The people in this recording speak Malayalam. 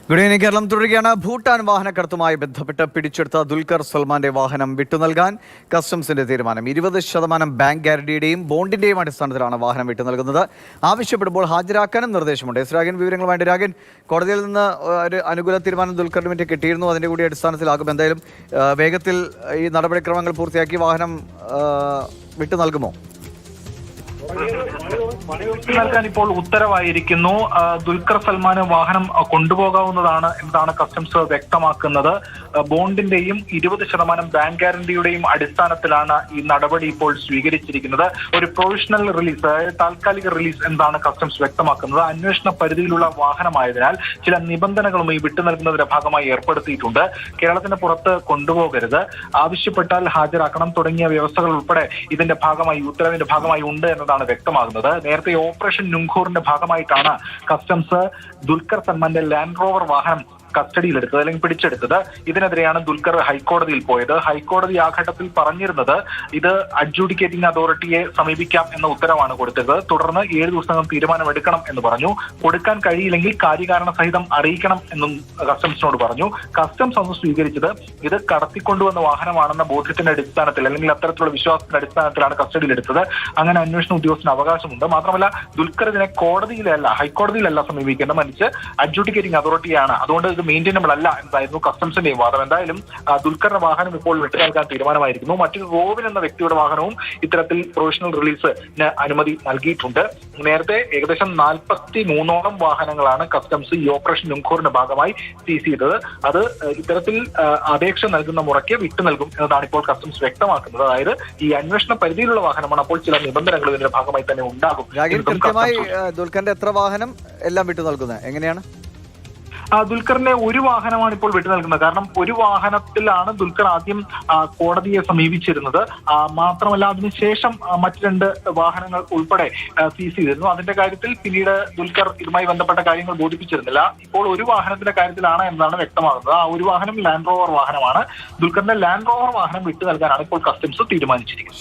Good evening. കേരളം തുടരുകയാണ്. ഭൂട്ടാൻ വാഹനക്കടത്തുമായി ബന്ധപ്പെട്ട് പിടിച്ചെടുത്ത ദുൽഖർ സൽമാന്റെ വാഹനം വിട്ടുനൽകാൻ കസ്റ്റംസിന്റെ തീരുമാനം. 20% ബാങ്ക് ഗ്യാരണ്ടിയുടെയും ബോണ്ടിന്റെയും അടിസ്ഥാനത്തിലാണ് വാഹനം വിട്ടുനൽകുന്നത്. ആവശ്യപ്പെടുമ്പോൾ ഹാജരാക്കാനും നിർദ്ദേശമുണ്ട്. രാഗൻ വിവരങ്ങളുമായിട്ട്. രാഗൻ, കോടതിയിൽ നിന്ന് ഒരു അനുകൂല തീരുമാനം ദുൽഖറിന് വേണ്ടി കിട്ടിയിരുന്നു. അതിന്റെ കൂടി അടിസ്ഥാനത്തിലാകും എന്തായാലും വേഗത്തിൽ ഈ നടപടിക്രമങ്ങൾ പൂർത്തിയാക്കി വാഹനം വിട്ടു നൽകുമോ? നൽകാൻ ഇപ്പോൾ ഉത്തരവായിരിക്കുന്നു. ദുൽഖർ സൽമാന് വാഹനം കൊണ്ടുപോകാവുന്നതാണ് എന്നതാണ് കസ്റ്റംസ് വ്യക്തമാക്കുന്നത്. ബോണ്ടിന്റെയും 20% ബാങ്ക് ഗ്യാരണ്ടിയുടെയും അടിസ്ഥാനത്തിലാണ് ഈ നടപടി ഇപ്പോൾ സ്വീകരിച്ചിരിക്കുന്നത്. ഒരു പ്രൊവിഷണൽ റിലീസ്, അതായത് താൽക്കാലിക റിലീസ് എന്നാണ് കസ്റ്റംസ് വ്യക്തമാക്കുന്നത്. അന്വേഷണ പരിധിയിലുള്ള വാഹനമായതിനാൽ ചില നിബന്ധനകളും ഈ വിട്ടു നൽകുന്നതിന്റെ ഭാഗമായി ഏർപ്പെടുത്തിയിട്ടുണ്ട്. കേരളത്തിന് പുറത്ത് കൊണ്ടുപോകരുത്, ആവശ്യപ്പെട്ടാൽ ഹാജരാക്കണം തുടങ്ങിയ വ്യവസ്ഥകൾ ഉൾപ്പെടെ ഇതിന്റെ ഭാഗമായി, ഉത്തരവിന്റെ ഭാഗമായി ഉണ്ട് എന്നതാണ് വ്യക്തമാകുന്നത്. നേരത്തെ ഓപ്പറേഷൻ നുംഖൂറിന്റെ ഭാഗമായിട്ടാണ് കസ്റ്റംസ് ദുൽഖർ സൽമാന്റെ ലാൻഡ് റോവർ വാഹനം കസ്റ്റഡിയിലെടുത്തത്, അല്ലെങ്കിൽ പിടിച്ചെടുത്തത്. ഇതിനെതിരെയാണ് ദുൽഖർ ഹൈക്കോടതിയിൽ പോയത്. ഹൈക്കോടതി ആ ഘട്ടത്തിൽ പറഞ്ഞിരുന്നത് ഇത് അഡ്ജുഡിക്കേറ്റിംഗ് അതോറിറ്റിയെ സമീപിക്കാം എന്ന ഉത്തരവാണ് കൊടുത്തത്. തുടർന്ന് 7 ദിവസങ്ങൾ തീരുമാനമെടുക്കണം എന്ന് പറഞ്ഞു. കൊടുക്കാൻ കഴിയില്ലെങ്കിൽ കാര്യകാരണ സഹിതം അറിയിക്കണം എന്നും കസ്റ്റംസിനോട് പറഞ്ഞു. കസ്റ്റംസ് അന്ന് സ്വീകരിച്ചത് ഇത് കടത്തിക്കൊണ്ടുവന്ന വാഹനമാണെന്ന ബോധ്യത്തിന്റെ അടിസ്ഥാനത്തിൽ, അല്ലെങ്കിൽ അത്തരത്തിലുള്ള വിശ്വാസത്തിന്റെ അടിസ്ഥാനത്തിലാണ് കസ്റ്റഡിയിലെടുത്തത്. അങ്ങനെ അന്വേഷണ ഉദ്യോഗസ്ഥന് അവകാശമുണ്ട്. മാത്രമല്ല ദുൽഖർ ഇതിനെ കോടതിയിലല്ല, ഹൈക്കോടതിയിലല്ല സമീപിക്കേണ്ടത്, മറിച്ച് അഡ്ജുഡിക്കേറ്റിംഗ് അതോറിറ്റിയാണ്. അതുകൊണ്ട് ഇത് മെയിൻറ്റൈനബിൾ അല്ല എന്നതായിരുന്നു കസ്റ്റംസിന്റെയും വാദം. എന്തായാലും ദുൽഖറിന്റെ വാഹനം ഇപ്പോൾ വിട്ടു നൽകാൻ തീരുമാനമായിരിക്കുന്നു. മറ്റൊരു റോബിൻ എന്ന വ്യക്തിയുടെ വാഹനവും ഇത്തരത്തിൽ പ്രൊവിഷണൽ റിലീസിന് അനുമതി നൽകിയിട്ടുണ്ട്. നേരത്തെ ഏകദേശം 43ഓളം വാഹനങ്ങളാണ് കസ്റ്റംസ് ഈ ഓപ്പറേഷൻ നുംഖൂറിന്റെ ഭാഗമായി സീസ് ചെയ്തത്. അത് ഇത്തരത്തിൽ അപേക്ഷ നൽകുന്ന മുറയ്ക്ക് വിട്ടു നൽകും എന്നതാണ് ഇപ്പോൾ കസ്റ്റംസ് വ്യക്തമാക്കുന്നത്. അതായത് ഈ അന്വേഷണ പരിധിയിലുള്ള വാഹനമാണ്, അപ്പോൾ ചില നിബന്ധനകൾ ഇതിന്റെ ഭാഗമായി തന്നെ ഉണ്ടാകും. കൃത്യമായി ദുൽഖറിന്റെ എത്ര വാഹനം എല്ലാം വിട്ടു നൽകുന്നത് എങ്ങനെയാണ്? ദുൽഖറിന്റെ ഒരു വാഹനമാണ് ഇപ്പോൾ വിട്ടു നൽകുന്നത്. കാരണം ഒരു വാഹനത്തിലാണ് ദുൽഖർ ആദ്യം കോടതിയെ സമീപിച്ചിരുന്നത്. മാത്രമല്ല അതിനുശേഷം മറ്റു 2 വാഹനങ്ങൾ ഉൾപ്പെടെ സീസ് ചെയ്തിരുന്നു. അതിന്റെ കാര്യത്തിൽ പിന്നീട് ദുൽഖർ ഇതുമായി ബന്ധപ്പെട്ട കാര്യങ്ങൾ ബോധിപ്പിച്ചിരുന്നില്ല. ഇപ്പോൾ ഒരു വാഹനത്തിന്റെ കാര്യത്തിലാണ് എന്നതാണ് വ്യക്തമാകുന്നത്. ആ ഒരു വാഹനം ലാൻഡ് റോവർ വാഹനമാണ്. ദുൽഖറിന്റെ ലാൻഡ് റോവർ വാഹനം വിട്ടു നൽകാനാണ് ഇപ്പോൾ കസ്റ്റംസ് തീരുമാനിച്ചിരിക്കുന്നത്.